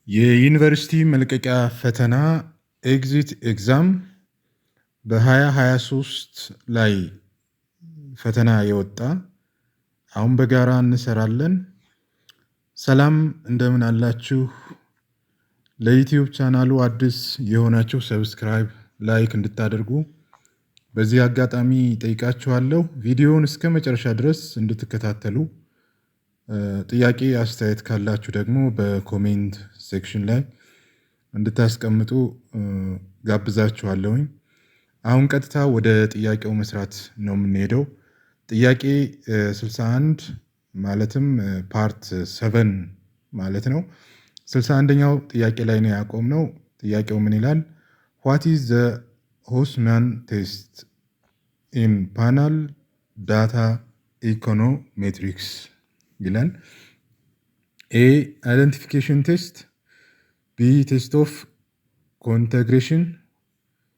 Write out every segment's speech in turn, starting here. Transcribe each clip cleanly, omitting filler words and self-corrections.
የዩኒቨርሲቲ መልቀቂያ ፈተና ኤግዚት ኤግዛም በ2023 ላይ ፈተና የወጣ አሁን በጋራ እንሰራለን። ሰላም እንደምን አላችሁ? ለዩቲዩብ ቻናሉ አዲስ የሆናችሁ ሰብስክራይብ፣ ላይክ እንድታደርጉ በዚህ አጋጣሚ ጠይቃችኋለሁ። ቪዲዮውን እስከ መጨረሻ ድረስ እንድትከታተሉ ጥያቄ አስተያየት ካላችሁ ደግሞ በኮሜንት ሴክሽን ላይ እንድታስቀምጡ ጋብዛችኋለሁኝ። አሁን ቀጥታ ወደ ጥያቄው መስራት ነው የምንሄደው። ጥያቄ 61 ማለትም ፓርት 7 ማለት ነው። 61ኛው ጥያቄ ላይ ነው ያቆምነው። ጥያቄው ምን ይላል? ዋት ኢዝ ዘ ሆስማን ቴስት ኢን ፓናል ዳታ ኢኮኖሜትሪክስ ይላል። ኤ አይደንቲፊኬሽን ቴስት፣ ቢ ቴስት ኦፍ ኮንተግሬሽን፣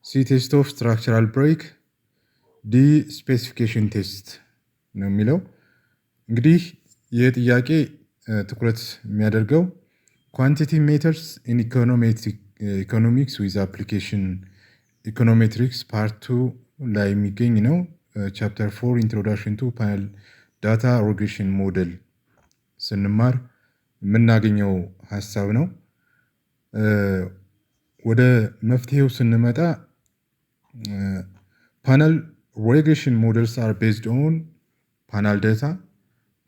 ሲ ቴስት ኦፍ ስትራክቸራል ብሬክ፣ ዲ ስፔሲፊኬሽን ቴስት ነው የሚለው። እንግዲህ ይህ ጥያቄ ትኩረት የሚያደርገው ኳንቲቲ ሜተርስ ኢን ኢኮኖሚክስ ዊዝ አፕሊኬሽን ኢኮኖሜትሪክስ ፓርት 2 ላይ የሚገኝ ነው። ቻፕተር 4 ኢንትሮዳክሽን ቱ ፓናል ዳታ ሪግሬሽን ሞዴል ስንማር የምናገኘው ሀሳብ ነው። ወደ መፍትሄው ስንመጣ ፓናል ሪግሬሽን ሞዴልስ አር ቤዝድ ኦን ፓናል ዳታ.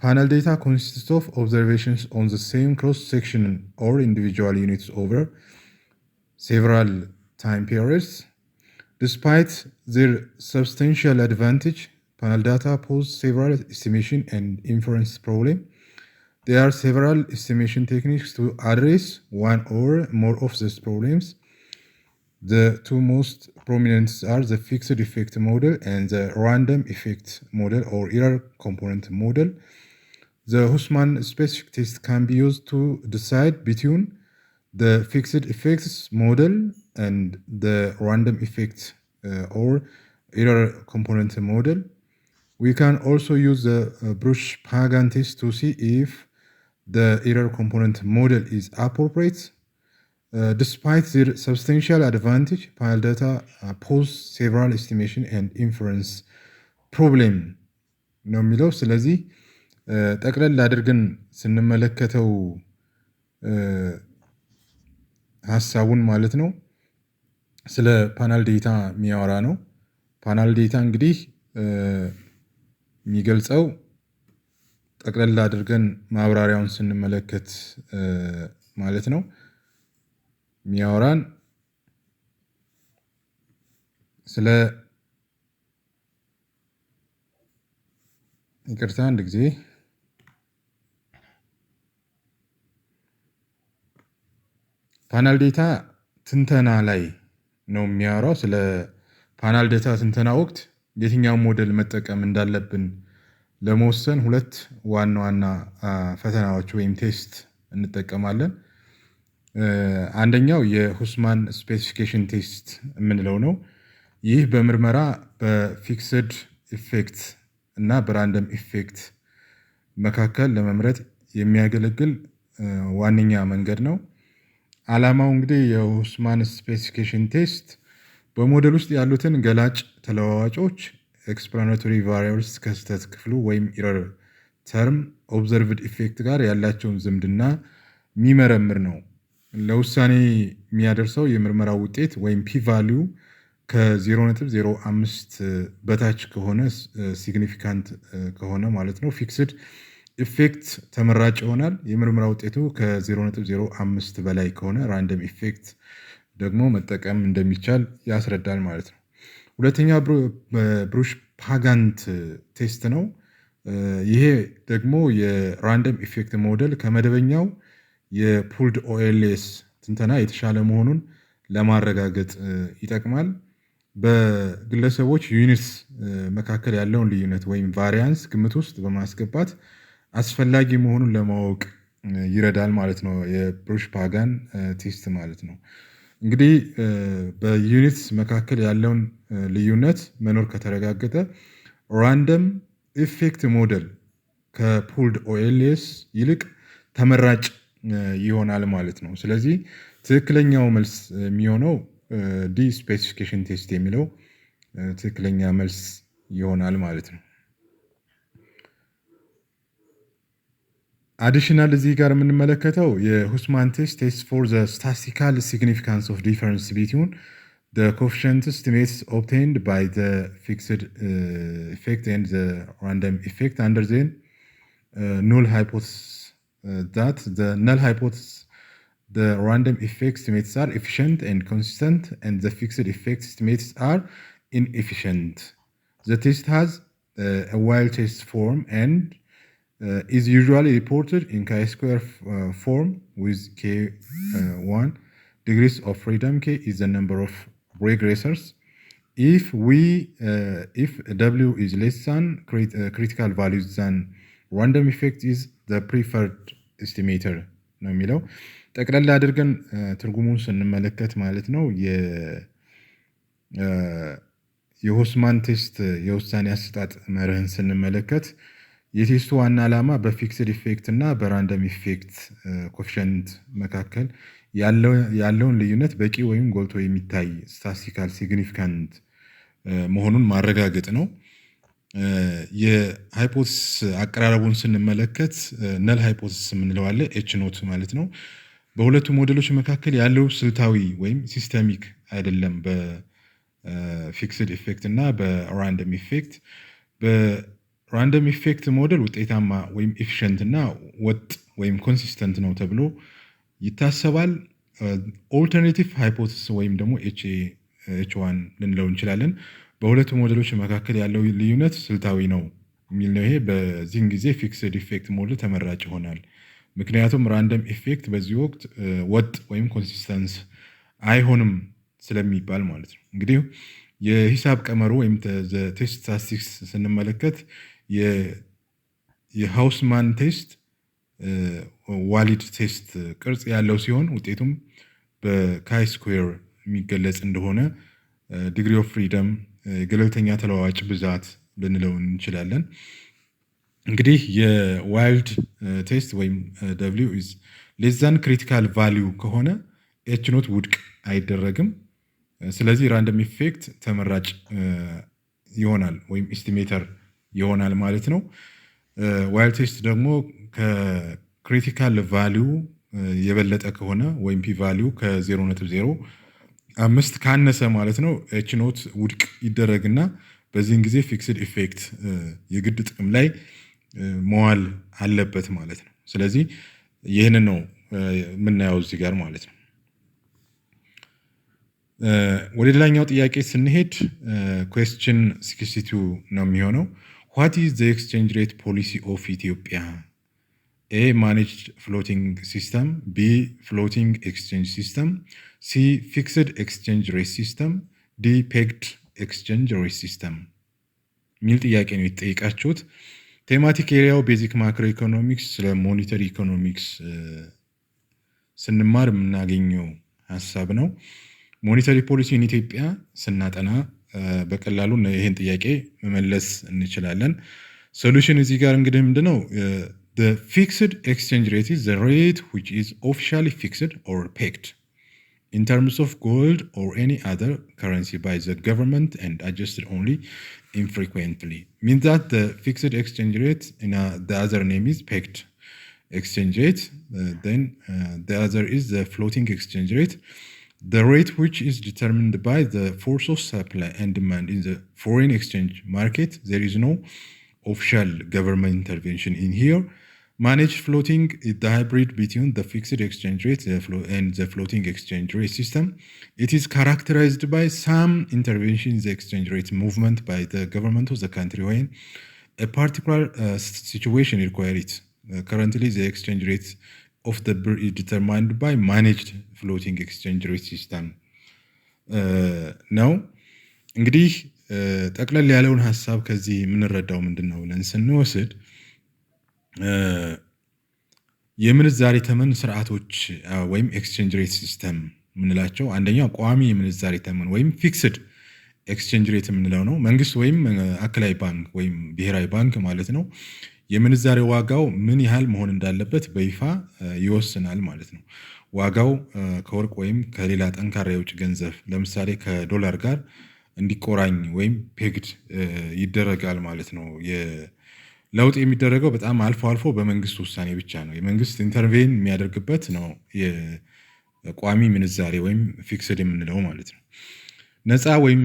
Panel data consists of observations on the same cross-section or individual units over several time periods. Despite their substantial advantage, panel data pose several estimation and inference problems. There are several estimation techniques to address one or more of these problems. The two most prominent are the fixed effect model and the random effect model or error component model. The Hussman specific test can be used to decide between the fixed effects model and the random effect or error component model. We can also use the Bruch-Pagan test to see if the error component model is appropriate. Despite their substantial advantage, panel data pose several estimation and inference problem ነው የሚለው። ስለዚህ ጠቅለል አድርገን ስንመለከተው ሀሳቡን ማለት ነው ስለ ፓናል ዴታ የሚያወራ ነው። ፓናል ዴታ እንግዲህ የሚገልጸው ጠቅለል አድርገን ማብራሪያውን ስንመለከት ማለት ነው የሚያወራን ስለ ይቅርታ አንድ ጊዜ ፓናል ዴታ ትንተና ላይ ነው የሚያወራው። ስለ ፓናል ዴታ ትንተና ወቅት የትኛው ሞዴል መጠቀም እንዳለብን ለመወሰን ሁለት ዋና ዋና ፈተናዎች ወይም ቴስት እንጠቀማለን። አንደኛው የሁስማን ስፔሲፊኬሽን ቴስት የምንለው ነው። ይህ በምርመራ በፊክስድ ኢፌክት እና በራንደም ኢፌክት መካከል ለመምረጥ የሚያገለግል ዋነኛ መንገድ ነው። ዓላማው እንግዲህ የሁስማን ስፔሲፊኬሽን ቴስት በሞዴል ውስጥ ያሉትን ገላጭ ተለዋዋጮች ኤክስፕላናቶሪ ቫሪያብልስ ከስህተት ክፍሉ ወይም ኢረር ተርም ኦብዘርቭድ ኢፌክት ጋር ያላቸውን ዝምድና የሚመረምር ነው። ለውሳኔ የሚያደርሰው የምርመራ ውጤት ወይም ፒ ቫሊዩ ከ0.05 በታች ከሆነ ሲግኒፊካንት ከሆነ ማለት ነው ፊክስድ ኢፌክት ተመራጭ ይሆናል። የምርመራ ውጤቱ ከ0.05 በላይ ከሆነ ራንደም ኢፌክት ደግሞ መጠቀም እንደሚቻል ያስረዳል ማለት ነው። ሁለተኛ ብሩሽ-ፓጋንት ቴስት ነው። ይሄ ደግሞ የራንደም ኢፌክት ሞዴል ከመደበኛው የፑልድ ኦኤልኤስ ትንተና የተሻለ መሆኑን ለማረጋገጥ ይጠቅማል። በግለሰቦች ዩኒትስ መካከል ያለውን ልዩነት ወይም ቫሪያንስ ግምት ውስጥ በማስገባት አስፈላጊ መሆኑን ለማወቅ ይረዳል ማለት ነው። የብሩሽ-ፓጋን ቴስት ማለት ነው። እንግዲህ በዩኒትስ መካከል ያለውን ልዩነት መኖር ከተረጋገጠ ራንደም ኢፌክት ሞዴል ከፑልድ ኦኤልኤስ ይልቅ ተመራጭ ይሆናል ማለት ነው። ስለዚህ ትክክለኛው መልስ የሚሆነው ዲ ስፔሲፊኬሽን ቴስት የሚለው ትክክለኛ መልስ ይሆናል ማለት ነው። አዲሽናል እዚህ ጋር የምንመለከተው የሁስማን ቴስት ፎር ዘ ስታቲስቲካል ሲግኒፊካንስ ኦፍ ዲፈረንስ ቢትዊን the coefficient estimates obtained by the fixed effect and the random effect under the null hypothesis that the null hypothesis the random effect estimates are efficient and consistent and the fixed effect estimates are inefficient. The test has a wild test form and is usually reported in chi-square form with k1 degrees of freedom. K is the number of regressors. If W is less than critical values than random effect is the preferred estimator ነው የሚለው። ጠቅላላ አድርገን ትርጉሙን ስንመለከት ማለት ነው የሆስማን ቴስት የውሳኔ አሰጣጥ መርህን ስንመለከት የቴስቱ ዋና ዓላማ በፊክስድ ኢፌክት እና በራንደም ኢፌክት ኮፊሸንት መካከል ያለውን ልዩነት በቂ ወይም ጎልቶ የሚታይ ስታቲስቲካል ሲግኒፊካንት መሆኑን ማረጋገጥ ነው። የሃይፖቴሲስ አቀራረቡን ስንመለከት ነል ሃይፖቴሲስ የምንለው አለ ኤች ኖት ማለት ነው። በሁለቱ ሞዴሎች መካከል ያለው ስልታዊ ወይም ሲስተሚክ አይደለም። በፊክስድ ኢፌክት እና በራንደም ኢፌክት በራንደም ኢፌክት ሞዴል ውጤታማ ወይም ኤፊሽንት እና ወጥ ወይም ኮንሲስተንት ነው ተብሎ ይታሰባል። ኦልተርኔቲቭ ሃይፖቴሲስ ወይም ደግሞ ኤች ዋን ልንለው እንችላለን። በሁለቱ ሞዴሎች መካከል ያለው ልዩነት ስልታዊ ነው የሚል ነው። ይሄ በዚህን ጊዜ ፊክስድ ኢፌክት ሞዴል ተመራጭ ይሆናል። ምክንያቱም ራንደም ኢፌክት በዚህ ወቅት ወጥ ወይም ኮንሲስተንስ አይሆንም ስለሚባል ማለት ነው። እንግዲህ የሂሳብ ቀመሩ ወይም ቴስት ስታቲስቲክስ ስንመለከት የሃውስማን ቴስት ዋሊድ ቴስት ቅርጽ ያለው ሲሆን ውጤቱም በካይ ስኩዌር የሚገለጽ እንደሆነ ዲግሪ ኦፍ ፍሪደም ገለልተኛ ተለዋዋጭ ብዛት ልንለው እንችላለን። እንግዲህ የዋይልድ ቴስት ወይም ደብሊው ኢዝ ሌስ ዛን ክሪቲካል ቫሊዩ ከሆነ ኤች ኖት ውድቅ አይደረግም። ስለዚህ ራንደም ኢፌክት ተመራጭ ይሆናል ወይም ኢስቲሜተር ይሆናል ማለት ነው። ዋይልድ ቴስት ደግሞ ከክሪቲካል ቫሊዩ የበለጠ ከሆነ ወይም ፒ ቫሊዩ ከ0.05 ካነሰ ማለት ነው ኤች ኖት ውድቅ ይደረግና በዚህን ጊዜ ፊክስድ ኢፌክት የግድ ጥቅም ላይ መዋል አለበት ማለት ነው። ስለዚህ ይህንን ነው የምናየው እዚህ ጋር ማለት ነው። ወደ ሌላኛው ጥያቄ ስንሄድ ኩዌስችን 62 ነው የሚሆነው። ዋት ኢዝ ዘ ኤክስቼንጅ ሬት ፖሊሲ ኦፍ ኢትዮጵያ? ኤ ማኔጅድ ፍሎቲንግ ሲስተም፣ ቢ ፍሎቲንግ ኤክስቼንጅ ሲስተም፣ ሲ ፊክስድ ኤክስቼንጅ ሬት ሲስተም፣ ዲ ፔግድ ኤክስቼንጅ ሬት ሲስተም የሚል ጥያቄ ነው የተጠየቃችሁት። ቴማቲክ ኤሪያው ቤዚክ ማክሮ ኢኮኖሚክስ፣ ስለ ሞኔተሪ ኢኮኖሚክስ ስንማር የምናገኘው ሀሳብ ነው። ሞኔተሪ ፖሊሲ ኢትዮጵያ ስናጠና በቀላሉ ይህን ጥያቄ መመለስ እንችላለን። ሶሉሽን እዚህ ጋር እንግዲህ ምንድነው? the fixed exchange rate is the rate which is officially fixed or pegged in terms of gold or any other currency by the government and adjusted only infrequently. Means that the fixed exchange rate the other name is pegged exchange rate. Then the other is the floating exchange rate. The rate which is determined by the force of supply and demand in the foreign exchange market. There is no official government intervention in here. Managed floating is the hybrid between the fixed exchange rate and the floating exchange rate system. It is characterized by some intervention in the exchange rate movement by the government of the country when a particular situation requires it. Currently, the exchange rate of the birr is determined by managed floating exchange rate system ነው። እንግዲህ ጠቅለል ያለውን ሀሳብ ከዚህ የምንረዳው ምንድን ነው ብለን ስንወስድ የምንዛሬ ተመን ስርዓቶች ወይም ኤክስቼንጅ ሬት ሲስተም የምንላቸው አንደኛው ቋሚ የምንዛሬ ተመን ወይም ፊክስድ ኤክስቼንጅ ሬት የምንለው ነው። መንግስት ወይም ማዕከላዊ ባንክ ወይም ብሔራዊ ባንክ ማለት ነው የምንዛሬ ዋጋው ምን ያህል መሆን እንዳለበት በይፋ ይወስናል ማለት ነው። ዋጋው ከወርቅ ወይም ከሌላ ጠንካራ የውጭ ገንዘብ ለምሳሌ ከዶላር ጋር እንዲቆራኝ ወይም ፔግድ ይደረጋል ማለት ነው። ለውጥ የሚደረገው በጣም አልፎ አልፎ በመንግስት ውሳኔ ብቻ ነው። የመንግስት ኢንተርቬን የሚያደርግበት ነው የቋሚ ምንዛሬ ወይም ፊክስድ የምንለው ማለት ነው። ነፃ ወይም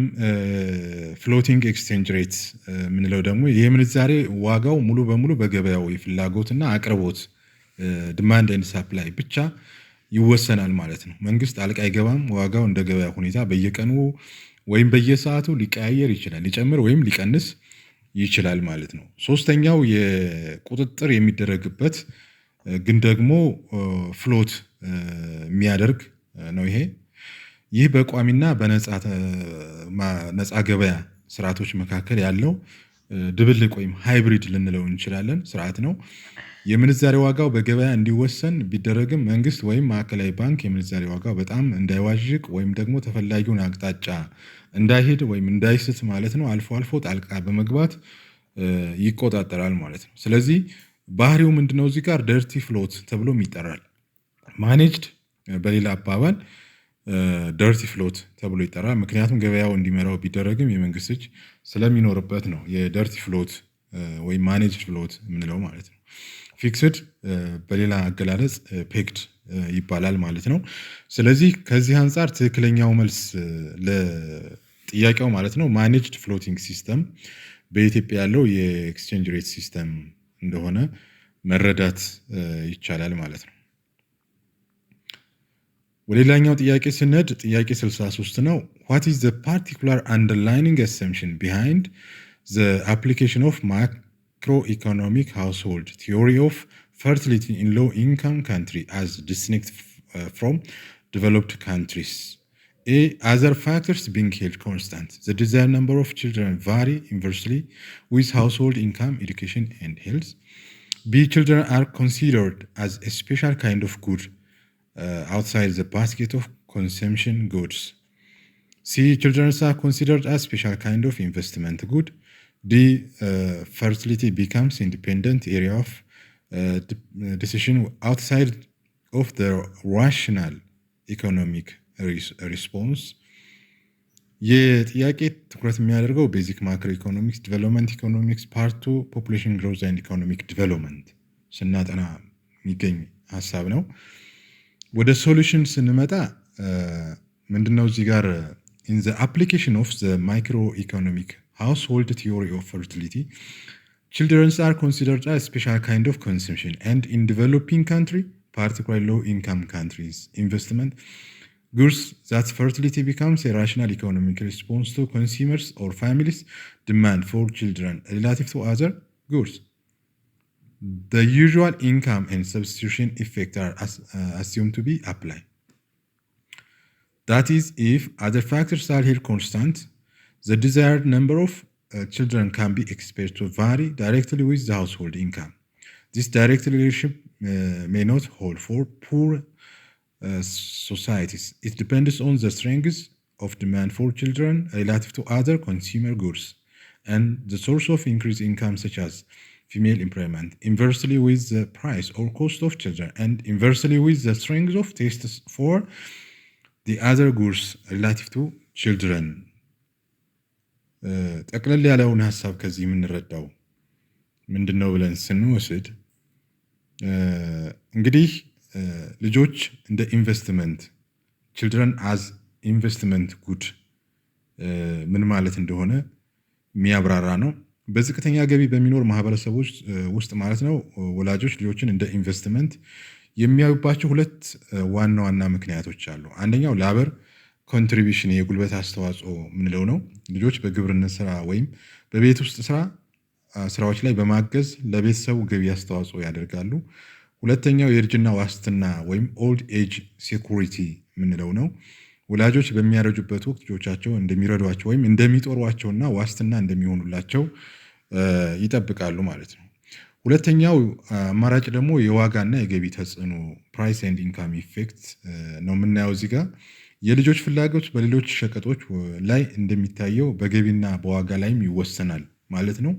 ፍሎቲንግ ኤክስቼንጅ ሬት የምንለው ደግሞ የምንዛሬ ዋጋው ሙሉ በሙሉ በገበያው የፍላጎትና አቅርቦት ዲማንድ ኤንድ ሳፕላይ ብቻ ይወሰናል ማለት ነው። መንግስት ጣልቃ አይገባም። ዋጋው እንደ ገበያ ሁኔታ በየቀኑ ወይም በየሰዓቱ ሊቀያየር ይችላል፣ ሊጨምር ወይም ሊቀንስ ይችላል ማለት ነው። ሶስተኛው የቁጥጥር የሚደረግበት ግን ደግሞ ፍሎት የሚያደርግ ነው። ይህ በቋሚና በነፃ ገበያ ስርዓቶች መካከል ያለው ድብልቅ ወይም ሃይብሪድ ልንለው እንችላለን ስርዓት ነው። የምንዛሬ ዋጋው በገበያ እንዲወሰን ቢደረግም መንግስት ወይም ማዕከላዊ ባንክ የምንዛሬ ዋጋው በጣም እንዳይዋዥቅ ወይም ደግሞ ተፈላጊውን አቅጣጫ እንዳይሄድ ወይም እንዳይስት ማለት ነው አልፎ አልፎ ጣልቃ በመግባት ይቆጣጠራል ማለት ነው። ስለዚህ ባህሪው ምንድነው? እዚህ ጋር ደርቲ ፍሎት ተብሎም ይጠራል። ማኔጅድ በሌላ አባባል ደርቲ ፍሎት ተብሎ ይጠራል። ምክንያቱም ገበያው እንዲመራው ቢደረግም የመንግስት እጅ ስለሚኖርበት ነው የደርቲ ፍሎት ወይም ማኔጅድ ፍሎት የምንለው ማለት ነው። ፊክስድ በሌላ አገላለጽ ፔግድ ይባላል ማለት ነው። ስለዚህ ከዚህ አንጻር ትክክለኛው መልስ ለጥያቄው ማለት ነው ማኔጅድ ፍሎቲንግ ሲስተም በኢትዮጵያ ያለው የኤክስቼንጅ ሬት ሲስተም እንደሆነ መረዳት ይቻላል ማለት ነው። ወደ ሌላኛው ጥያቄ ስንሄድ ጥያቄ 63 ነው። What is the particular underlying assumption behind the application of macroeconomic household theory of fertility in low-income country as distinct from developed countries? A. Other factors being held constant. The desired number of children vary inversely with household income, education, and health. B. Children are considered as a special kind of good outside the basket of consumption goods. C. Children are considered as special kind of investment good. D. Fertility becomes independent area of decision outside of the rational economic response. የጥያቄ ትኩረት የሚያደርገው ቤዚክ ማክሮ ኢኮኖሚክስ ዲቨሎፕመንት ኢኮኖሚክስ ፓርቱ ፖፑሌሽን ግሮዝ ኤንድ ኢኮኖሚክ ዲቨሎፕመንት ስናጠና የሚገኝ ሀሳብ ነው። ወደ ሶሉሽን ስንመጣ ምንድነው እዚህ ጋር in the application of the microeconomic household theory of fertility, children are considered a special kind of consumption and in developing country, particularly low-income countries, investment goods that fertility becomes a rational economic response to consumers or families' demand for children relative to other goods. The usual income and substitution effect are assumed to be applied. That is, if other factors are here constant, the desired number of children can be expected to vary directly with the household income. This direct relationship may not hold for poor societies. It depends on the strength of demand for children relative to other consumer goods and the source of increased income such as female employment, inversely with the price or cost of children, and inversely with the strength of tastes for the other goods relative to children. ጠቅለል ያለውን ሀሳብ ከዚህ የምንረዳው ምንድነው ብለን ስንወስድ እንግዲህ ልጆች እንደ ኢንቨስትመንት children as investment good ምን ማለት እንደሆነ የሚያብራራ ነው። በዝቅተኛ ገቢ በሚኖር ማህበረሰቦች ውስጥ ማለት ነው ወላጆች ልጆችን እንደ ኢንቨስትመንት የሚያዩባቸው ሁለት ዋና ዋና ምክንያቶች አሉ። አንደኛው ላበር ኮንትሪቢሽን የጉልበት አስተዋጽኦ ምንለው ነው። ልጆች በግብርና ስራ ወይም በቤት ውስጥ ስራዎች ላይ በማገዝ ለቤተሰቡ ገቢ አስተዋጽኦ ያደርጋሉ። ሁለተኛው የእርጅና ዋስትና ወይም ኦልድ ኤጅ ሴኩሪቲ ምንለው ነው። ወላጆች በሚያረጁበት ወቅት ልጆቻቸው እንደሚረዷቸው ወይም እንደሚጦሯቸውና ዋስትና እንደሚሆኑላቸው ይጠብቃሉ ማለት ነው። ሁለተኛው አማራጭ ደግሞ የዋጋና የገቢ ተጽዕኖ ፕራይስ ኤንድ ኢንካም ኢፌክት ነው የምናየው እዚህ ጋር። የልጆች ፍላጎት በሌሎች ሸቀጦች ላይ እንደሚታየው በገቢና በዋጋ ላይም ይወሰናል ማለት ነው።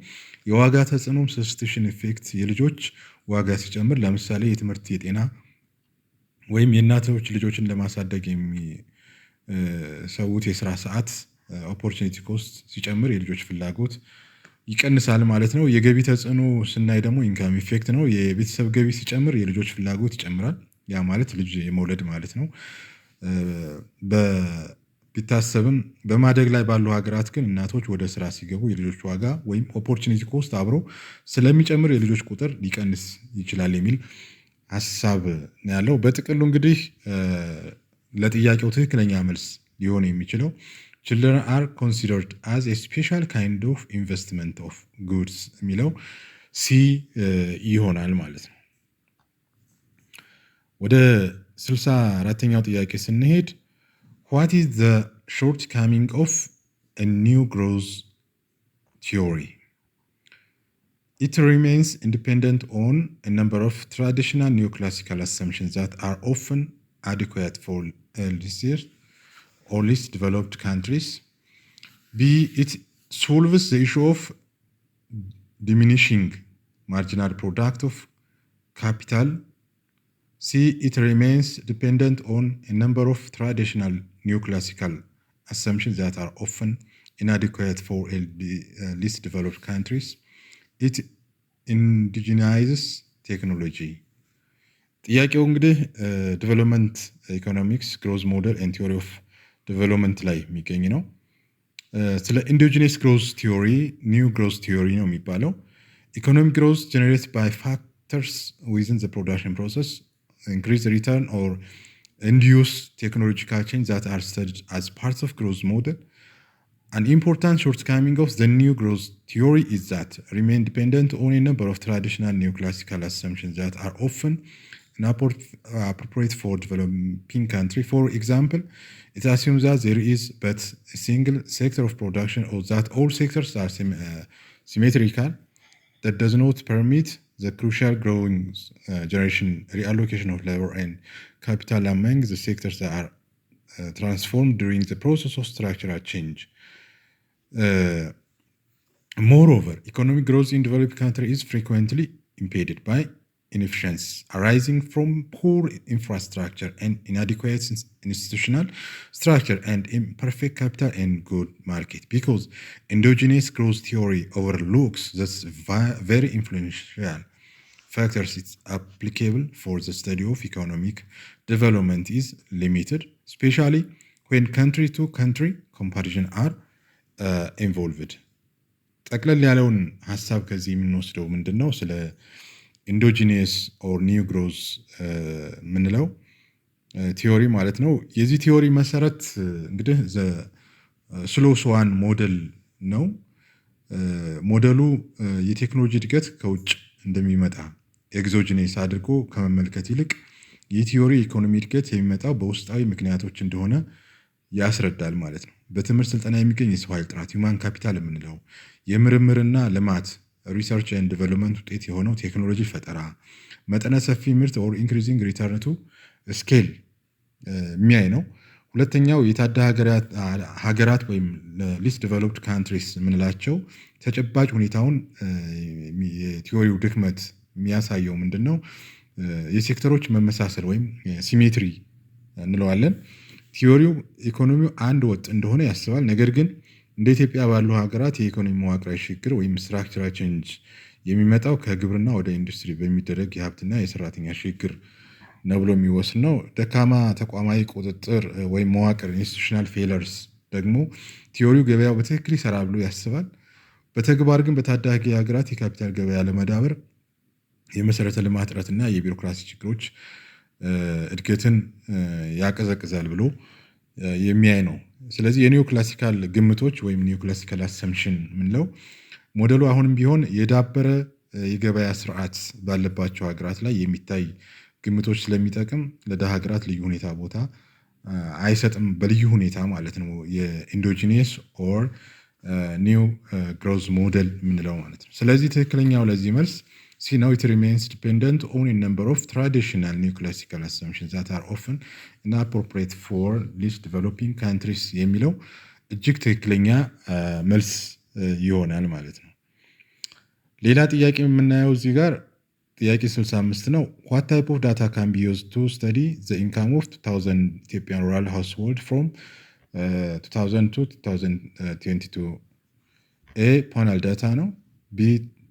የዋጋ ተጽዕኖም ሰብስቲቱሽን ኢፌክት የልጆች ዋጋ ሲጨምር ለምሳሌ የትምህርት፣ የጤና ወይም የእናቶች ልጆችን ለማሳደግ የሚሰዉት የስራ ሰዓት ኦፖርቹኒቲ ኮስት ሲጨምር የልጆች ፍላጎት ይቀንሳል ማለት ነው። የገቢ ተጽዕኖ ስናይ ደግሞ ኢንካም ኢፌክት ነው። የቤተሰብ ገቢ ሲጨምር የልጆች ፍላጎት ይጨምራል። ያ ማለት ልጅ የመውለድ ማለት ነው። ቢታሰብም በማደግ ላይ ባሉ ሀገራት ግን እናቶች ወደ ስራ ሲገቡ የልጆች ዋጋ ወይም ኦፖርቹኒቲ ኮስት አብሮ ስለሚጨምር የልጆች ቁጥር ሊቀንስ ይችላል የሚል ሀሳብ ነው ያለው። በጥቅሉ እንግዲህ ለጥያቄው ትክክለኛ መልስ ሊሆን የሚችለው children are considered as a special kind of investment of goods የሚለው ሲ ይሆናል ማለት ነው። ወደ 64ኛው ጥያቄ ስንሄድ what is the shortcoming of a new growth theory? It remains independent on a number of traditional neoclassical assumptions that are often adequate for LDCs or least developed countries. B. It solves the issue of diminishing marginal product of capital. C. It remains dependent on a number of traditional neoclassical assumptions that are often inadequate for least developed countries. It indigenizes technology. ጥያቄው እንግዲህ ዲቨሎፕመንት ኢኮኖሚክስ ግሮዝ ሞዴል ኤንድ ቲዮሪ ኦፍ ዲቨሎፕመንት ላይ የሚገኝ ነው። ስለ ኢንዲጂነስ ግሮዝ ቲዮሪ ኒው ግሮዝ ቲዮሪ ነው የሚባለው። ኢኮኖሚክ ግሮዝ ጀነሬትድ ባይ ፋክተርስ ዊዝን ዘ ፕሮዳክሽን ፕሮሰስ ኢንክሪዝ ሪተርን ኦር ኢንዲዩስ ቴክኖሎጂካል ቼንጅ ዛት አር ስተዲድ አዝ ፓርትስ ኦፍ ግሮዝ ሞዴል። An important shortcoming of the new growth theory is that remain dependent on a number of traditional neoclassical assumptions that are often inappropriate for developing country. For example, it assumes that there is but a single sector of production or that all sectors are symmetrical. That does not permit the crucial growing generation reallocation of labor and capital among the sectors that are transformed during the process of structural change. Moreover, economic growth in developed countries is frequently impeded by inefficiencies arising from poor infrastructure and inadequate institutional structure and imperfect capital and good market. Because endogenous growth theory overlooks this very influential factors, it's applicable for the study of economic development is limited, especially when country to country comparison are ኢንቮልቭድ። ጠቅለል ያለውን ሀሳብ ከዚህ የምንወስደው ምንድን ነው? ስለ ኢንዶጂኒየስ ኦር ኒው ግሮዝ የምንለው ቲዮሪ ማለት ነው። የዚህ ቲዮሪ መሰረት እንግዲህ ስሎ ስዋን ሞዴል ነው። ሞዴሉ የቴክኖሎጂ እድገት ከውጭ እንደሚመጣ ኤግዞጂኔስ አድርጎ ከመመልከት ይልቅ የቲዮሪ ኢኮኖሚ እድገት የሚመጣው በውስጣዊ ምክንያቶች እንደሆነ ያስረዳል ማለት ነው። በትምህርት ስልጠና የሚገኝ የሰው ኃይል ጥራት ሂውማን ካፒታል የምንለው የምርምርና ልማት ሪሰርች ኤንድ ዲቨሎፕመንት ውጤት የሆነው ቴክኖሎጂ ፈጠራ መጠነ ሰፊ ምርት ኦር ኢንክሪዚንግ ሪተርን ቱ ስኬል የሚያይ ነው። ሁለተኛው የታዳ ሀገራት ወይም ሊስት ዲቨሎፕድ ካንትሪስ የምንላቸው ተጨባጭ ሁኔታውን የቲዮሪው ድክመት የሚያሳየው ምንድን ነው? የሴክተሮች መመሳሰል ወይም ሲሜትሪ እንለዋለን። ቲዮሪው ኢኮኖሚው አንድ ወጥ እንደሆነ ያስባል። ነገር ግን እንደ ኢትዮጵያ ባሉ ሀገራት የኢኮኖሚ መዋቅራዊ ሽግግር ወይም ስትራክቸራል ቼንጅ የሚመጣው ከግብርና ወደ ኢንዱስትሪ በሚደረግ የሀብትና የሰራተኛ ሽግግር ነው ብሎ የሚወስድ ነው። ደካማ ተቋማዊ ቁጥጥር ወይም መዋቅር ኢንስቲቱሽናል ፌለርስ ደግሞ ቲዮሪው ገበያው በትክክል ይሰራ ብሎ ያስባል። በተግባር ግን በታዳጊ ሀገራት የካፒታል ገበያ ለመዳበር የመሰረተ ልማት እጥረትና የቢሮክራሲ ችግሮች እድገትን ያቀዘቅዛል ብሎ የሚያይ ነው። ስለዚህ የኒዮ ክላሲካል ግምቶች ወይም ኒዮ ክላሲካል አሰምሽን የምንለው ሞዴሉ አሁንም ቢሆን የዳበረ የገበያ ስርዓት ባለባቸው ሀገራት ላይ የሚታይ ግምቶች ስለሚጠቅም ለደሃ ሀገራት ልዩ ሁኔታ ቦታ አይሰጥም፣ በልዩ ሁኔታ ማለት ነው። የኢንዶጂኒየስ ኦር ኒው ግሮዝ ሞዴል የምንለው ማለት ነው። ስለዚህ ትክክለኛው ለዚህ መልስ See, now it remains dependent on a number of traditional neoclassical assumptions that are often inappropriate for least developing countries የሚለው እጅግ ትክክለኛ መልስ ይሆናል ማለት ነው። ሌላ ጥያቄ የምናየው እዚህ ጋር ጥያቄ 65 ነው። what type of data can be used to study the income of 2000 Ethiopian rural household from 2000 to 2022? A panel data ነው። B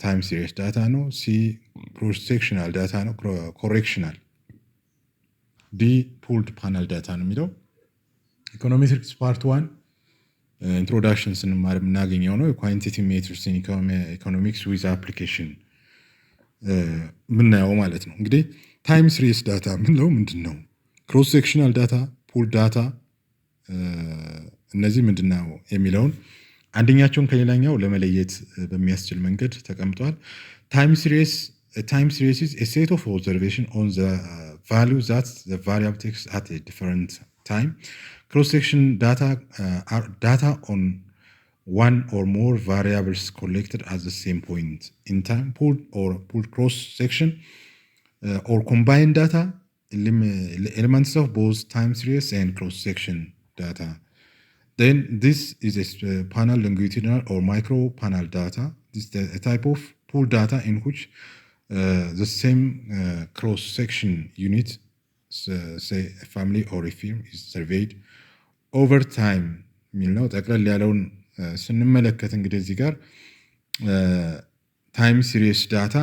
time series data ነው። C cross sectional data ነው። correctional D pooled panel data ነው የሚለው ኢኮኖሜትሪክስ ፓርት 1 ኢንትሮዳክሽን ስንማር የምናገኘው ነው። ኳንቲቴቲቭ ሜትሪክስ ኢን ኢኮኖሚክስ ዊዝ አፕሊኬሽን ምናየው ማለት ነው። እንግዲህ ታይም ሲሪየስ ዳታ ምንለው ምንድን ነው? ክሮስ ሴክሽናል ዳታ፣ ፑል ዳታ እነዚህ ምንድን ነው የሚለውን አንደኛቸውን ከሌላኛው ለመለየት በሚያስችል መንገድ ተቀምጧል። ታይም ሲሪየስ is a set of observation on the value that the variable takes at a different time. Cross-section data are data on one or more variables collected at the same point in time. Pooled cross-section or combined data, elements of both time series and cross-section data. Then this is a panel longitudinal or micro panel data. This is a type of pooled data in which the same cross-section unit, say a family or a firm, is surveyed over time የሚል ነው። ጠቅለል ያለውን ስንመለከት እንግዲህ እዚህ ጋር ታይም ሲሪየስ ዳታ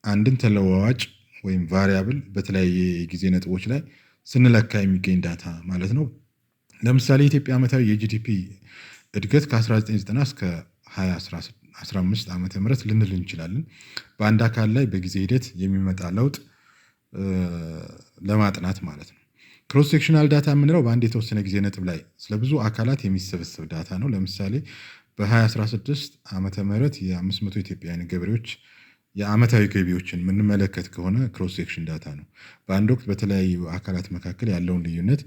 አንድን ተለዋዋጭ ወይም ቫሪያብል በተለያየ ጊዜ ነጥቦች ላይ ስንለካ የሚገኝ ዳታ ማለት ነው። ለምሳሌ የኢትዮጵያ ዓመታዊ የጂዲፒ እድገት ከ1990 እስከ 2015 ዓመተ ምህረት ልንል እንችላለን። በአንድ አካል ላይ በጊዜ ሂደት የሚመጣ ለውጥ ለማጥናት ማለት ነው። ክሮስ ሴክሽናል ዳታ የምንለው በአንድ የተወሰነ ጊዜ ነጥብ ላይ ስለ ብዙ አካላት የሚሰበሰብ ዳታ ነው። ለምሳሌ በ2016 ዓመተ ምህረት የ500 ኢትዮጵያውያን ገበሬዎች የዓመታዊ ገቢዎችን የምንመለከት ከሆነ ክሮስ ሴክሽን ዳታ ነው። በአንድ ወቅት በተለያዩ አካላት መካከል ያለውን ልዩነት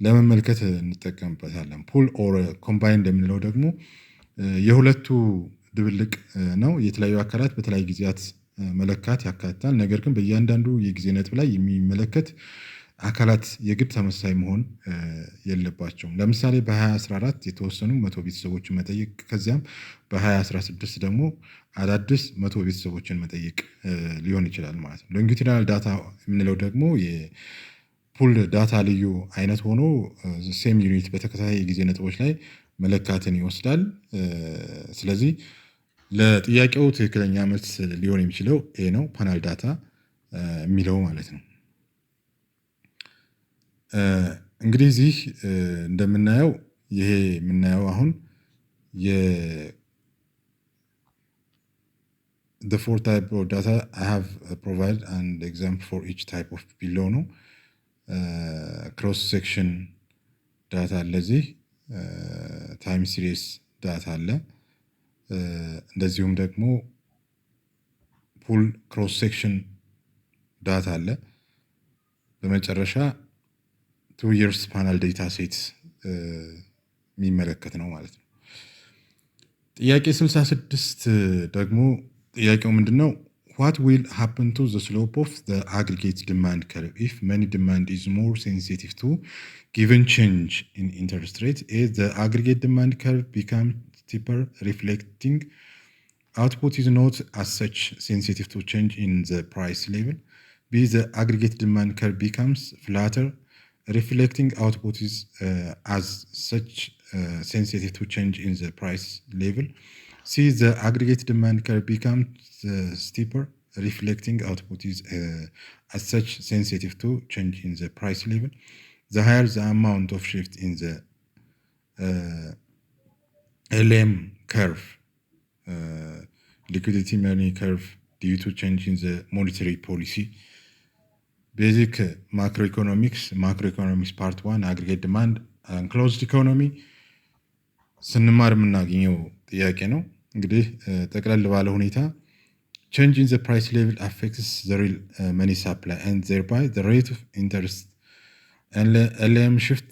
ለመመልከት እንጠቀምበታለን። ፑል ኦር ኮምባይንድ የምንለው ደግሞ የሁለቱ ድብልቅ ነው። የተለያዩ አካላት በተለያዩ ጊዜያት መለካት ያካትታል። ነገር ግን በእያንዳንዱ የጊዜ ነጥብ ላይ የሚመለከት አካላት የግድ ተመሳሳይ መሆን የለባቸውም። ለምሳሌ በ2014 የተወሰኑ 100 ቤተሰቦችን መጠየቅ ከዚያም በ2016 ደግሞ አዳዲስ 100 ቤተሰቦችን መጠየቅ ሊሆን ይችላል ማለት ነው። ሎንጊቱዲናል ዳታ የምንለው ደግሞ የፑል ዳታ ልዩ አይነት ሆኖ ሴም ዩኒት በተከታታይ የጊዜ ነጥቦች ላይ መለካትን ይወስዳል። ስለዚህ ለጥያቄው ትክክለኛ መልስ ሊሆን የሚችለው ኤ ነው፣ ፓናል ዳታ የሚለው ማለት ነው። እንግዲህ እዚህ እንደምናየው ይሄ የምናየው አሁን the four type of data I have provided an example for each type of below ነው። ክሮስ ሴክሽን ዳታ አለ፣ እዚህ ታይም ሲሪየስ ዳታ አለ፣ እንደዚሁም ደግሞ ፑል ክሮስ ሴክሽን ዳታ አለ። በመጨረሻ 2 years ፓናል ዴታ ሴት የሚመለከት ነው ማለት ነው። ጥያቄ 66 ደግሞ ጥያቄው ምንድነው? What will happen to the slope of the aggregate demand curve if money demand is more sensitive to given change in interest rate? A, the aggregate demand curve becomes steeper, reflecting output is not as such sensitive to change in the price level. B, the aggregate demand curve becomes flatter, reflecting output is as such sensitive to change in the price level. C, the aggregate demand curve becomes steeper, reflecting output is as such sensitive to change in the price level. The higher the amount of shift in the LM curve, liquidity money curve, due to change in the monetary policy. Basic macroeconomics part 1 aggregate demand and closed economy ስንማር የምናገኘው ጥያቄ ነው። እንግዲህ ጠቅለል ባለ ሁኔታ change in the price level affects the real money supply and thereby the rate of interest, and LM shift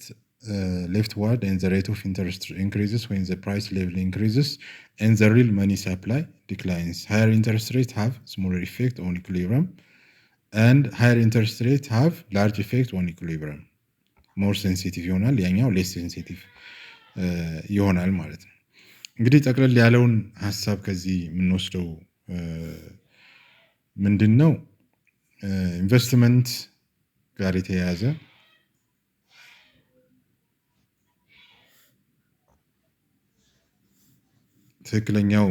leftward and the rate of interest increases when the price level increases and the real money supply declines. Higher interest rates have smaller effect on equilibrium, and higher interest rates have large effect on equilibrium. ሞር ሴንሲቲቭ ይሆናል፣ ያኛው ሌስ ሴንሲቲቭ ይሆናል ማለት ነው። እንግዲህ ጠቅለል ያለውን ሀሳብ ከዚህ የምንወስደው ምንድን ነው? ኢንቨስትመንት ጋር የተያያዘ ትክክለኛው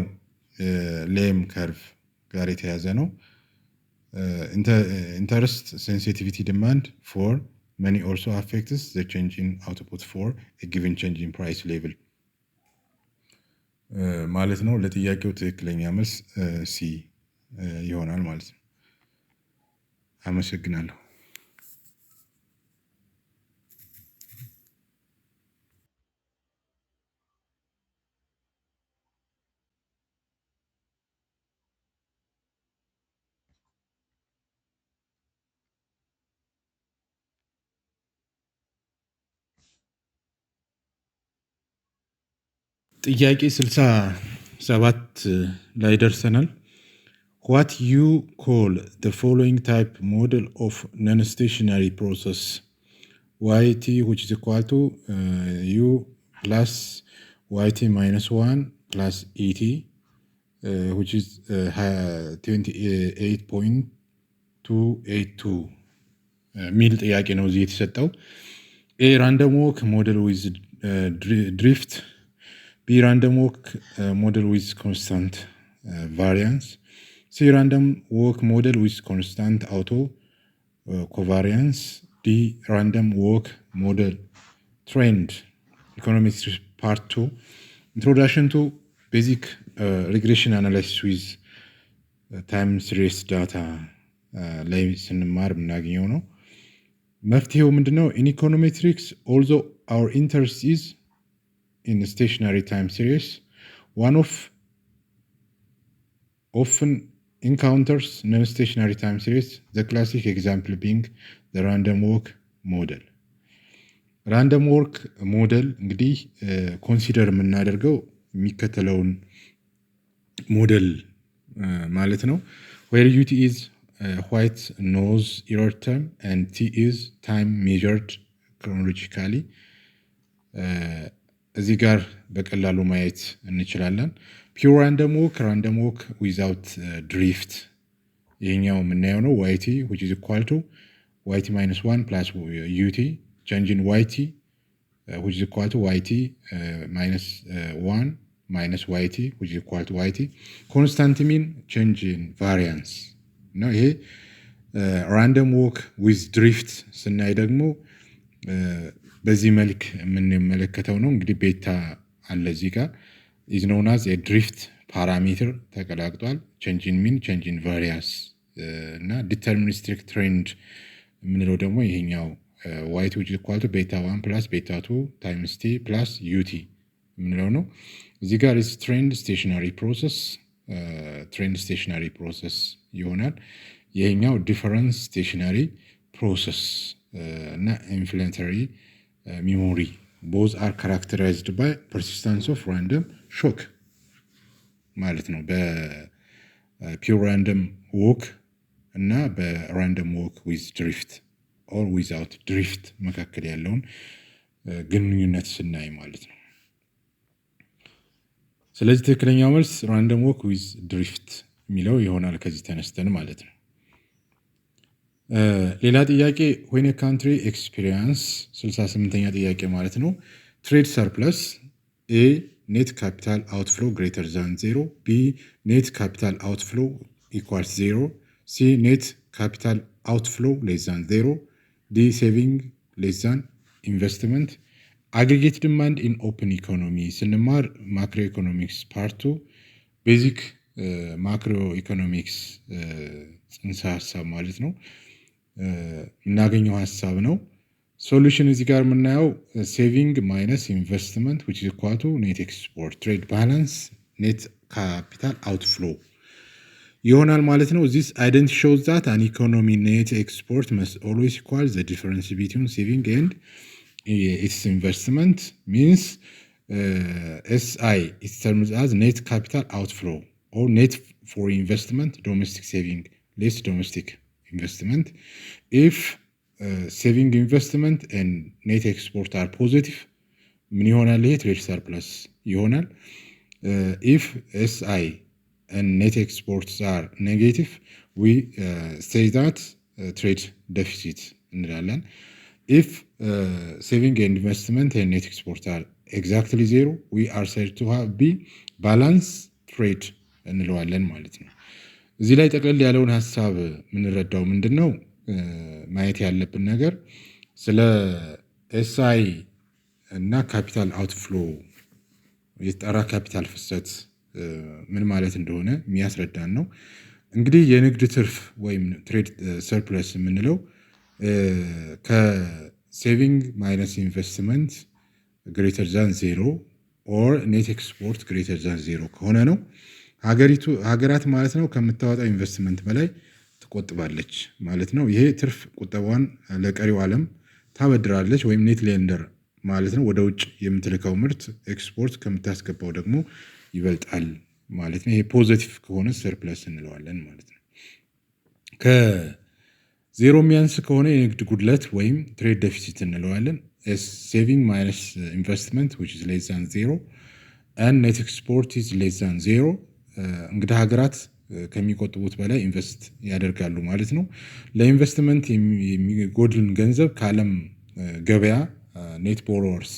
ሌም ከርቭ ጋር የተያያዘ ነው። ኢንተረስት ሴንሲቲቪቲ ዲማንድ ፎር መኒ ኦልሶ አፌክትስ ዘ ቼንጅ ኢን አውትፑት ፎር ኤ ጊቨን ቼንጅ ኢን ፕራይስ ሌቭል ማለት ነው። ለጥያቄው ትክክለኛ መልስ ሲ ይሆናል ማለት ነው። አመሰግናለሁ። ጥያቄ 67 ላይ ደርሰናል። What you call the following type model of non-stationary process? Yt which is equal to u plus yt minus 1 plus et which is 28.282 ሚል ጥያቄ ነው እዚህ የተሰጠው። A random walk model with drift, B random walk model with constant variance, C random walk model with constant auto covariance, D random walk model trend. Economics part 2, introduction to basic regression analysis with time series data ላይ ስንማር የምናገኘው ነው። መፍትሄው ምንድነው? In econometrics, although our interest is in stationary time series, one of often encounters non-stationary time series, the classic example being the random walk model. ራንደም ወርክ ሞዴል እንግዲህ ኮንሲደር የምናደርገው የሚከተለውን ሞዴል ማለት ነው። where ut is white nose error term and t is time measured chronologically እዚህ ጋር በቀላሉ ማየት እንችላለን። ፒውር ራንደም ወክ ዊዛውት ድሪፍት ይሄኛው የምናየው ነው። yt which is equal to yt minus 1 plus ut change in yt which is equal to yt minus 1 minus yt which is equal to yt constant mean change in variance ነው። ይሄ ራንደም ወክ ዊዝ ድሪፍት ስናይ ደግሞ በዚህ መልክ የምንመለከተው ነው። እንግዲህ ቤታ አለ እዚህ ጋር is known as a drift parameter ተቀላቅጧል። change in mean change in variance እና deterministic trend የምንለው ደግሞ ይሄኛው yt which is equal to beta 1 plus beta 2 times t plus ut የምንለው ነው። እዚህ ጋር is trend stationary process ይሆናል። ይሄኛው difference stationary process እና inflationary memory both are characterized by persistence of random shock ማለት ነው። በፒውር ራንደም ዎክ እና በራንደም ዎክ ዊዝ ድሪፍት ኦር ዊዛውት ድሪፍት መካከል ያለውን ግንኙነት ስናይ ማለት ነው። ስለዚህ ትክክለኛው መልስ ራንደም ዎክ ዊዝ ድሪፍት የሚለው ይሆናል ከዚህ ተነስተን ማለት ነው። ሌላ ጥያቄ when a country experience 68ኛ ጥያቄ ማለት ነው trade surplus a net capital outflow greater than 0, b net capital outflow equals 0, c net capital outflow less than 0, d saving less than investment. aggregate demand in open economy ስንማር ማክሮ ኢኮኖሚክስ ፓርቱ ቤዚክ ማክሮ ኢኮኖሚክስ ጽንሰ ሀሳብ ማለት ነው እናገኘው ሀሳብ ነው። ሶሉሽን እዚህ ጋር የምናየው ሴቪንግ ማይነስ ኢንቨስትመንት which is equal to net export trade balance net capital outflow ይሆናል ማለት ነው። this identity shows that an economy net export must always equal the difference between saving and its investment means SI is termed as net capital outflow or net foreign investment, domestic saving, less domestic investment. If saving investment and net export are positive, ምን ይሆናል? ይሄ ትሬድ ሰርፕለስ ይሆናል። if SI and net exports are negative, we say that trade deficit እንላለን። if saving and investment and net exports are exactly zero, we are said to have be balance trade እንለዋለን ማለት ነው። እዚህ ላይ ጠቅለል ያለውን ሀሳብ የምንረዳው ምንድን ነው? ማየት ያለብን ነገር ስለ ኤስአይ እና ካፒታል አውትፍሎ የተጣራ ካፒታል ፍሰት ምን ማለት እንደሆነ የሚያስረዳን ነው። እንግዲህ የንግድ ትርፍ ወይም ትሬድ ሰርፕለስ የምንለው ከሴቪንግ ማይነስ ኢንቨስትመንት ግሬተር ዛን ዜሮ ኦር ኔት ኤክስፖርት ግሬተር ዛን ዜሮ ከሆነ ነው። ሀገራት ማለት ነው ከምታወጣው ኢንቨስትመንት በላይ ትቆጥባለች ማለት ነው። ይሄ ትርፍ ቁጠባዋን ለቀሪው ዓለም ታበድራለች ወይም ኔት ሌንደር ማለት ነው። ወደ ውጭ የምትልከው ምርት ኤክስፖርት ከምታስገባው ደግሞ ይበልጣል ማለት ነው። ይሄ ፖዚቲቭ ከሆነ ሰርፕለስ እንለዋለን ማለት ነው። ከዜሮ የሚያንስ ከሆነ የንግድ ጉድለት ወይም ትሬድ ዴፊሲት እንለዋለን። ሴቪንግ ማይነስ ኢንቨስትመንት which is less than zero and net export is less than zero። እንግዲህ ሀገራት ከሚቆጥቡት በላይ ኢንቨስት ያደርጋሉ ማለት ነው። ለኢንቨስትመንት የሚጎድልን ገንዘብ ከዓለም ገበያ ኔት ቦሮወርስ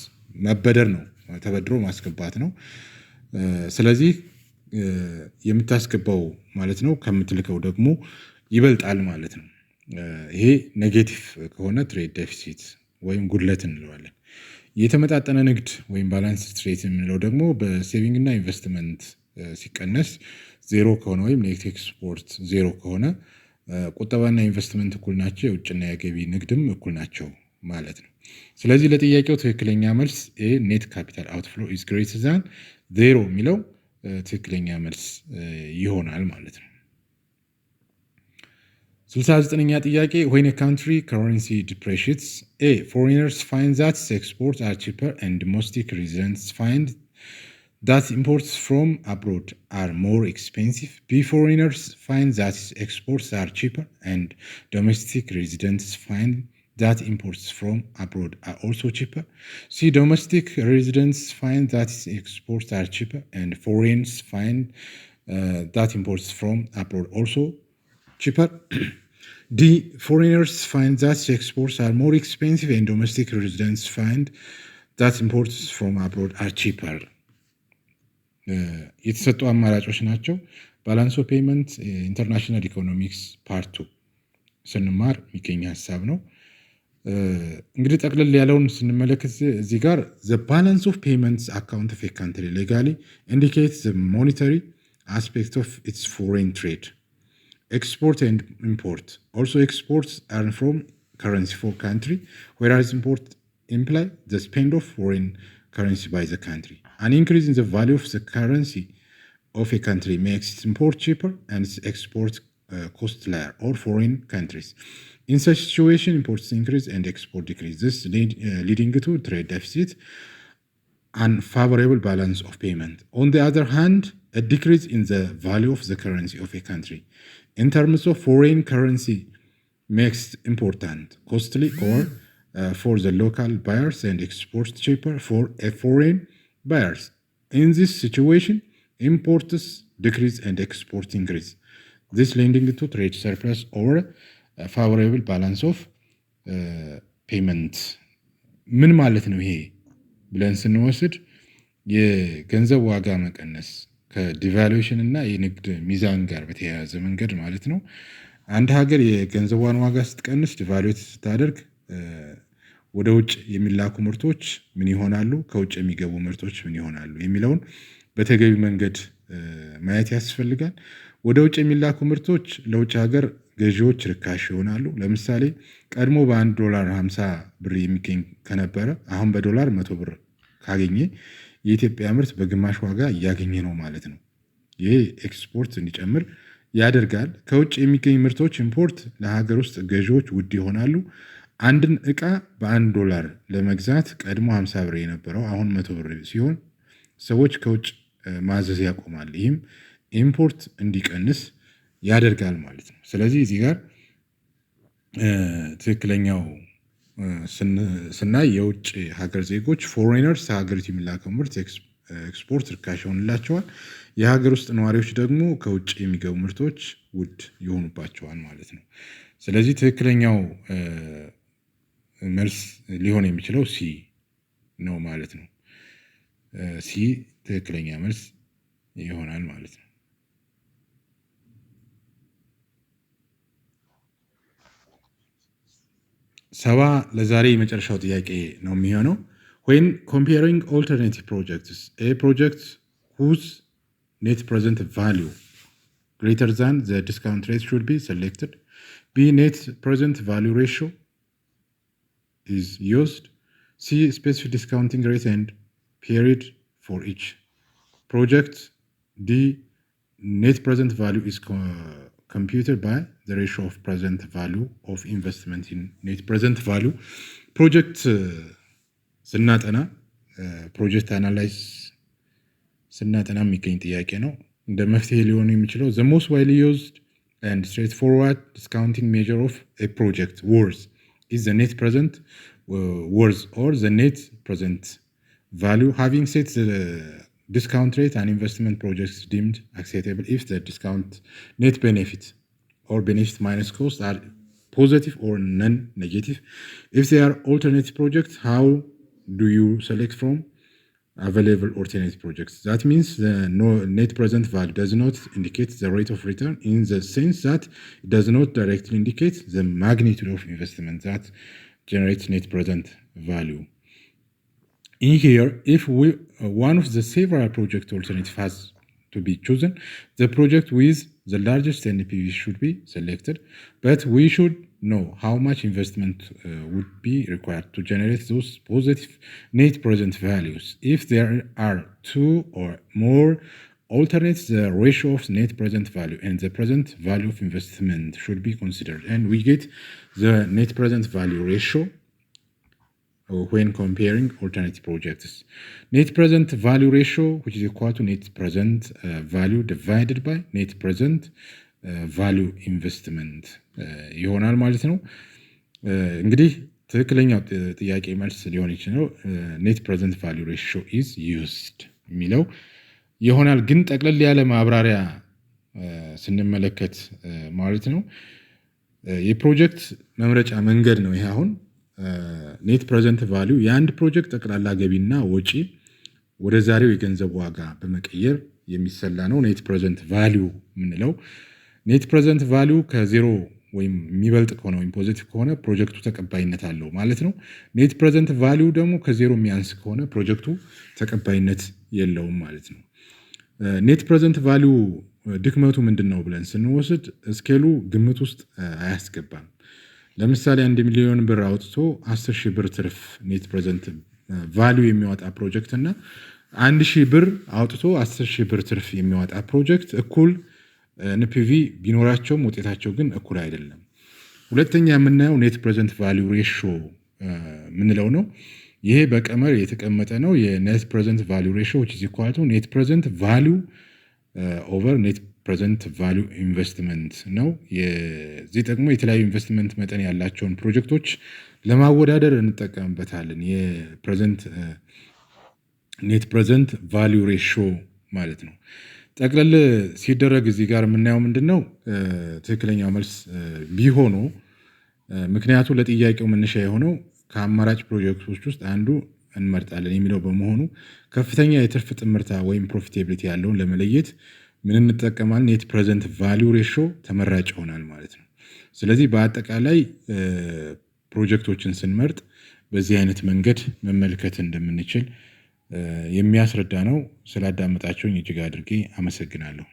መበደር ነው፣ ተበድሮ ማስገባት ነው። ስለዚህ የምታስገባው ማለት ነው ከምትልከው ደግሞ ይበልጣል ማለት ነው። ይሄ ኔጌቲቭ ከሆነ ትሬድ ዴፊሲት ወይም ጉድለት እንለዋለን። የተመጣጠነ ንግድ ወይም ባላንስ ትሬድ የምንለው ደግሞ በሴቪንግ እና ኢንቨስትመንት ሲቀነስ ዜሮ ከሆነ ወይም ኔት ኤክስፖርት ዜሮ ከሆነ ቁጠባና ኢንቨስትመንት እኩል ናቸው፣ የውጭና የገቢ ንግድም እኩል ናቸው ማለት ነው። ስለዚህ ለጥያቄው ትክክለኛ መልስ ኤ ኔት ካፒታል አውትፍሎ ኢዝ ግሬተር ዛን ዜሮ የሚለው ትክክለኛ መልስ ይሆናል ማለት ነው። 69ኛ ጥያቄ when a country currency depreciates, A. foreigners find that exports are cheaper and domestic residents find that imports from abroad are more expensive. B. foreigners find that exports are cheaper and domestic residents find that imports from abroad are also cheaper. C. domestic residents find that exports are cheaper and foreigners find that imports from abroad also cheaper. D. foreigners find that exports are more expensive and domestic residents find that imports from abroad are cheaper. የተሰጡ አማራጮች ናቸው። ባላንስ ኦፍ ፔመንት ኢንተርናሽናል ኢኮኖሚክስ ፓርት 2 ስንማር የሚገኝ ሀሳብ ነው። እንግዲህ ጠቅልል ያለውን ስንመለከት እዚህ ጋር the balance of payments account of a country legally indicates the monetary aspect of its foreign trade, export and import. Also exports earn from currency for country, whereas import imply the spend of foreign currency by the country. An increase in the value of the currency of a country makes its import cheaper and its export costlier or foreign countries. In such situation, imports increase and export decrease, this leading to trade deficit and favorable balance of payment. On the other hand, a decrease in the value of the currency of a country in terms of foreign currency makes important costly or for the local buyers and exports cheaper for a foreign buyers. In this situation, imports decrease and exports increase, this leading to trade surplus or favorable balance of payment. ምን ማለት ነው ይሄ ብለን ስንወስድ የገንዘብ ዋጋ መቀነስ ከዲቫሉዌሽን እና የንግድ ሚዛን ጋር በተያያዘ መንገድ ማለት ነው። አንድ ሀገር የገንዘቧን ዋጋ ስትቀንስ ዲቫሉዌት ስታደርግ ወደ ውጭ የሚላኩ ምርቶች ምን ይሆናሉ፣ ከውጭ የሚገቡ ምርቶች ምን ይሆናሉ የሚለውን በተገቢ መንገድ ማየት ያስፈልጋል። ወደ ውጭ የሚላኩ ምርቶች ለውጭ ሀገር ገዢዎች ርካሽ ይሆናሉ። ለምሳሌ ቀድሞ $1.50 ብር የሚገኝ ከነበረ አሁን በዶላር 100 ብር ካገኘ የኢትዮጵያ ምርት በግማሽ ዋጋ እያገኘ ነው ማለት ነው። ይሄ ኤክስፖርት እንዲጨምር ያደርጋል። ከውጭ የሚገኝ ምርቶች ኢምፖርት ለሀገር ውስጥ ገዢዎች ውድ ይሆናሉ። አንድን ዕቃ $1 ለመግዛት ቀድሞ 50 ብር የነበረው አሁን 100 ብር ሲሆን ሰዎች ከውጭ ማዘዝ ያቆማል። ይህም ኢምፖርት እንዲቀንስ ያደርጋል ማለት ነው። ስለዚህ እዚህ ጋር ትክክለኛው ስናይ የውጭ ሀገር ዜጎች ፎሬነርስ ሀገሪቱ የሚላከው ምርት ኤክስፖርት ርካሽ ይሆንላቸዋል። የሀገር ውስጥ ነዋሪዎች ደግሞ ከውጭ የሚገቡ ምርቶች ውድ ይሆኑባቸዋል ማለት ነው። ስለዚህ ትክክለኛው መልስ ሊሆን የሚችለው ሲ ነው ማለት ነው። ሲ ትክክለኛ መልስ ይሆናል ማለት ነው። ሰባ ለዛሬ የመጨረሻው ጥያቄ ነው የሚሆነው። when comparing alternative projects, a project whose net present value greater than the discount rate should be selected. B, net present value ratio is used. C, specific discounting rate and period for each project. D, net present value is computed by the ratio of present value of investment in net present value. ፕሮጀክት ስናጠና ፕሮጀክት አናላይዝ ስናጠና የሚገኝ ጥያቄ ነው። እንደ መፍትሄ ሊሆን የሚችለው the most widely used and straightforward discounting measure of a project worth is the net present worth or the net present value. Having set the discount rate, an investment project is deemed acceptable if the discount net benefit or benefit minus cost are positive or non-negative. If they are alternative projects, how do you select from available alternative projects? That means the net present value does not indicate the rate of return in the sense that it does not directly indicate the magnitude of investment that generates net present value. In here, if one of the several project alternatives has to be chosen, the project with the largest NPV should be selected, but we should know how much investment would be required to generate those positive net present values. If there are two or more alternates, the ratio of net present value and the present value of investment should be considered, and we get the net present value ratio when comparing alternative projects. Net present value ratio, which is equal to net present value divided by net present value investment ይሆናል ማለት ነው። እንግዲህ ትክክለኛው ጥያቄ መልስ ሊሆን ይችላል net present value ratio is used የሚለው ይሆናል። ግን ጠቅለል ያለ ማብራሪያ ስንመለከት ማለት ነው የፕሮጀክት መምረጫ መንገድ ነው ይሄ አሁን ኔት ፕሬዘንት ቫሊዩ የአንድ ፕሮጀክት ጠቅላላ ገቢና ወጪ ወደ ዛሬው የገንዘብ ዋጋ በመቀየር የሚሰላ ነው ኔት ፕሬዘንት ቫሊዩ የምንለው። ኔት ፕሬዘንት ቫሊዩ ከዜሮ ወይም የሚበልጥ ከሆነ ወይም ፖዚቲቭ ከሆነ ፕሮጀክቱ ተቀባይነት አለው ማለት ነው። ኔት ፕሬዘንት ቫሊዩ ደግሞ ከዜሮ የሚያንስ ከሆነ ፕሮጀክቱ ተቀባይነት የለውም ማለት ነው። ኔት ፕሬዘንት ቫሊዩ ድክመቱ ምንድን ነው ብለን ስንወስድ ስኬሉ ግምት ውስጥ አያስገባም። ለምሳሌ 1 ሚሊዮን ብር አውጥቶ 10,000 ብር ትርፍ ኔት ፕሬዘንት ቫሊዩ የሚያወጣ ፕሮጀክት እና 1,000 ብር አውጥቶ 10,000 ብር ትርፍ የሚያወጣ ፕሮጀክት እኩል ኤንፒቪ ቢኖራቸውም ውጤታቸው ግን እኩል አይደለም። ሁለተኛ የምናየው ኔት ፕሬዘንት ቫሊዩ ሬሽዮ ምንለው ነው። ይሄ በቀመር የተቀመጠ ነው። የኔት ፕሬዘንት ቫሊዩ ሬሽዮ which is equal to net present value over net present value investment ነው። የዚህ ደግሞ የተለያዩ ኢንቨስትመንት መጠን ያላቸውን ፕሮጀክቶች ለማወዳደር እንጠቀምበታለን። የፕሬዘንት ኔት ፕሬዘንት ቫሊዩ ሬሽዮ ማለት ነው። ጠቅለል ሲደረግ እዚህ ጋር የምናየው ምንድነው ትክክለኛው መልስ ቢሆኑ ምክንያቱ ለጥያቄው መነሻ የሆነው ከአማራጭ ፕሮጀክቶች ውስጥ አንዱ እንመርጣለን የሚለው በመሆኑ ከፍተኛ የትርፍ ጥምርታ ወይም ፕሮፊታቢሊቲ ያለውን ለመለየት ምን እንጠቀማለን? ኔት ፕሬዘንት ቫሊዩ ሬሽዮ ተመራጭ ይሆናል ማለት ነው። ስለዚህ በአጠቃላይ ፕሮጀክቶችን ስንመርጥ በዚህ አይነት መንገድ መመልከት እንደምንችል የሚያስረዳ ነው። ስላዳመጣችሁኝ እጅግ አድርጌ አመሰግናለሁ።